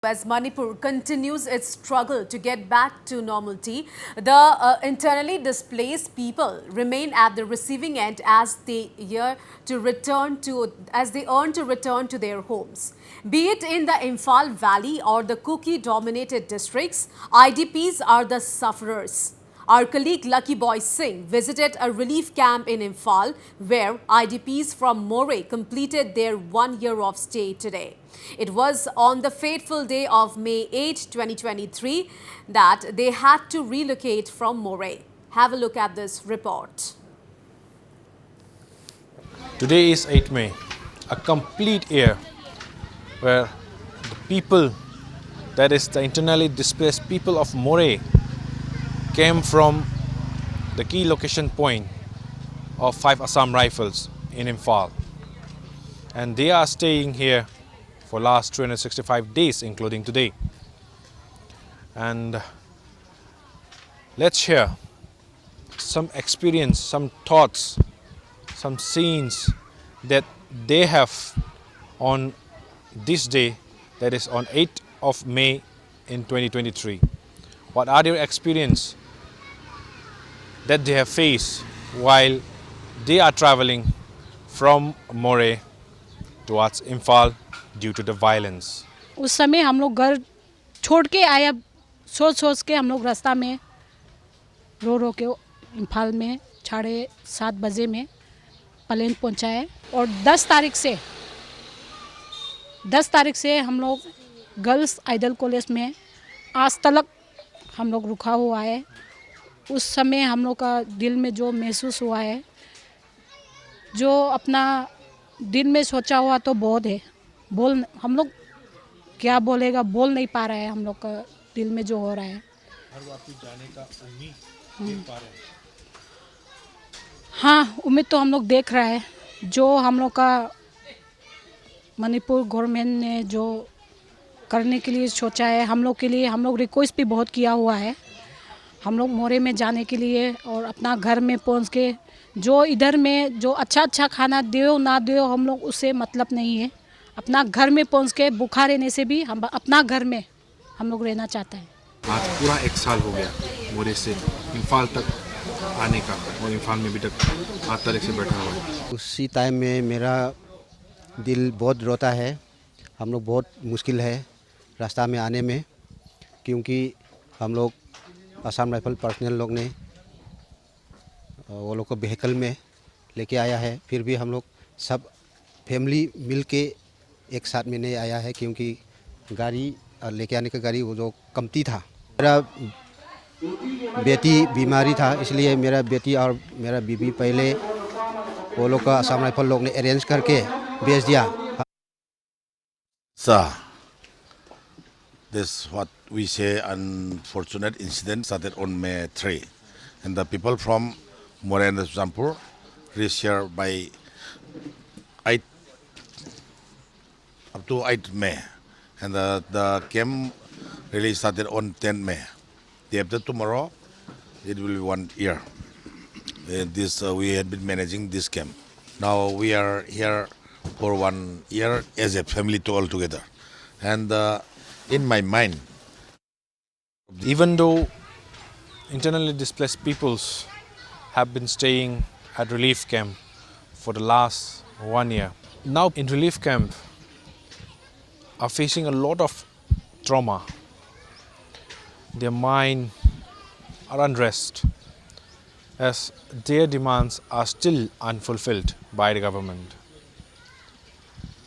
As Manipur continues its struggle to get back to normality, the internally displaced people remain at the receiving end as they earn to return to their homes. Be it in the Imphal Valley or the Kuki-dominated districts, IDPs are the sufferers. Our colleague Lucky Boy Singh visited a relief camp in Imphal where IDPs from Moray completed their 1 year of stay today. It was on the fateful day of May 8, 2023 that they had to relocate from Moray. Have a look at this report. Today is 8 May, a complete year where the people, that is the internally displaced people of Moray, came from the key location point of 5 Assam Rifles in Imphal. And they are staying here for last 365 days, including today. And let's share some experience, some thoughts, some scenes that they have on this day, that is on 8th of May in 2023. What are their experience that they have faced while they are traveling from Moray towards Imphal due to the violence? उस समय हम लोग घर छोड़ के आए, अब सोच के हम लोग रास्ता में रो के इम्फाल में 7:30 बजे में प्लेन पहुंचाए और 10 तारीख से हम लोग गर्ल्स आइडल कॉलेज में आज तक हम लोग रुका हुआ है। उस समय हम लोग का दिल में जो महसूस हुआ है, जो अपना दिल में सोचा हुआ तो बहुत है, हम लोग क्या बोलेगा, बोल नहीं पा रहा है। हम लोग का दिल में जो हो रहा है, हर वापस जाने का उम्मीद देख पा रहे हैं। हाँ, उम्मीद तो हम लोग देख रहा है। जो हम लोग का मणिपुर गवर्नमेंट ने जो करने के लिए सोचा है हम लोग के लिए, हम लोग रिक्वेस्ट भी बहुत किया हुआ है। हम लोग मोरे में जाने के लिए और अपना घर में पहुंच के जो इधर में जो अच्छा खाना दो ना दो, हम लोग उससे मतलब नहीं है। अपना घर में पहुंच के भूखा रहने से भी हम अपना घर में हम लोग रहना चाहते हैं। आज पूरा 1 साल हो गया मोरे से इम्फाल तक आने का, और इम्फाल में भी तक 8 तारीख से बैठा हुआ है। उसी टाइम में मेरा दिल बहुत रोता है। हम लोग बहुत मुश्किल है रास्ता में आने में, क्योंकि हम लोग असम राइफल पर्सनल लोग ने वो लोग को व्हीकल में लेके आया है। फिर भी हम लोग सब फैमिली मिल के एक साथ में नहीं आया है, क्योंकि गाड़ी लेके आने का गाड़ी वो जो कमती था। मेरा बेटी बीमारी था, इसलिए मेरा बेटी और मेरा बीबी पहले वो लोग का असम राइफल लोग ने अरेंज करके भेज दिया। Sir, this what we say unfortunate incident started on May 3, and the people from Moray and Jampur reached here by 8 up to 8 May, and the camp really started on 10 May. Day after tomorrow, it will be 1 year. We had been managing this camp. Now we are here for 1 year as a family all together. And in my mind, Even though internally displaced peoples have been staying at relief camp for the last 1 year, now in relief camp are facing a lot of trauma. Their mind are unrest as their demands are still unfulfilled by the government.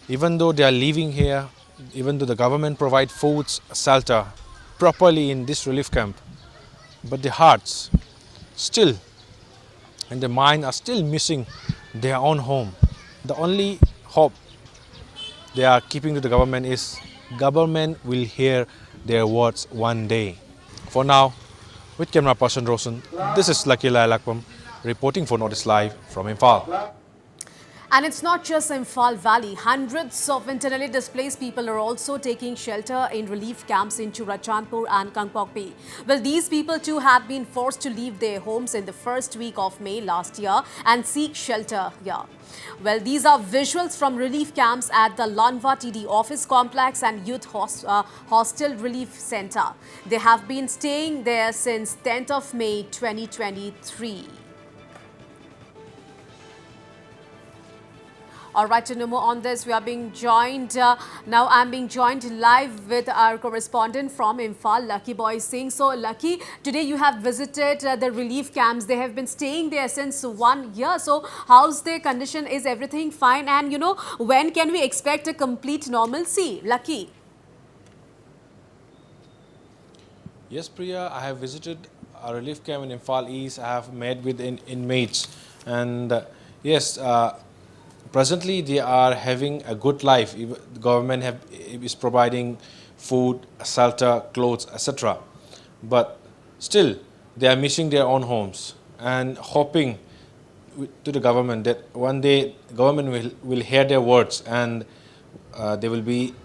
Even though they are living here, even though the government provide foods, shelter properly in this relief camp, but their hearts still and their mind are still missing their own home. The only hope they are keeping to the government is government will hear their words one day. For now, with camera person Rosen, this is Lucky Lailakpam reporting for Notice Live from Imphal. And it's not just Imphal Valley. Hundreds of internally displaced people are also taking shelter in relief camps in Churachandpur and Kangpokpi. Well, these people too have been forced to leave their homes in the first week of May last year and seek shelter here. Well, these are visuals from relief camps at the Lanva TD office complex and youth hostel relief center. They have been staying there since 10th of May 2023. All right, to know more on this, we are being joined, now I'm being joined live with our correspondent from Imphal, Lucky Boy Singh. So, Lucky, today you have visited the relief camps. They have been staying there since 1 year. So, how's their condition? Is everything fine? And, you know, when can we expect a complete normalcy? Lucky? Yes, Priya, I have visited a relief camp in Imphal East. I have met with inmates, and yes, presently they are having a good life. The government is providing food, shelter, clothes, etc. But still, they are missing their own homes and hoping to the government that one day government will hear their words and they will be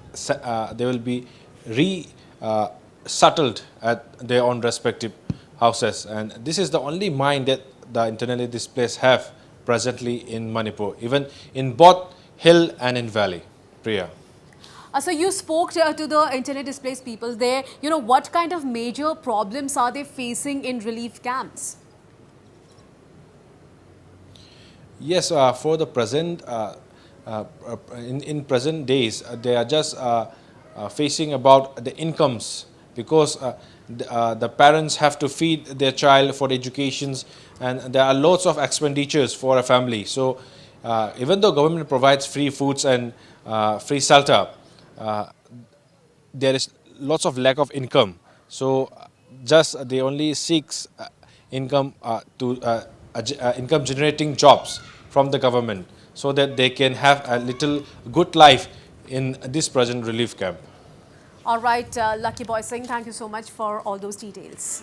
settled at their own respective houses. And this is the only mind that the internally displaced have presently in Manipur, even in both hill and in valley. Priya. So you spoke to the internally displaced people there. You know, what kind of major problems are they facing in relief camps? Yes, for the present, in present days, they are just facing about the incomes, because the parents have to feed their child for the educations, and there are lots of expenditures for a family. So even though government provides free foods and free shelter, there is lots of lack of income. So just they only seeks income income generating jobs from the government, so that they can have a little good life in this present relief camp. All right, Lucky Boy Singh, thank you so much for all those details.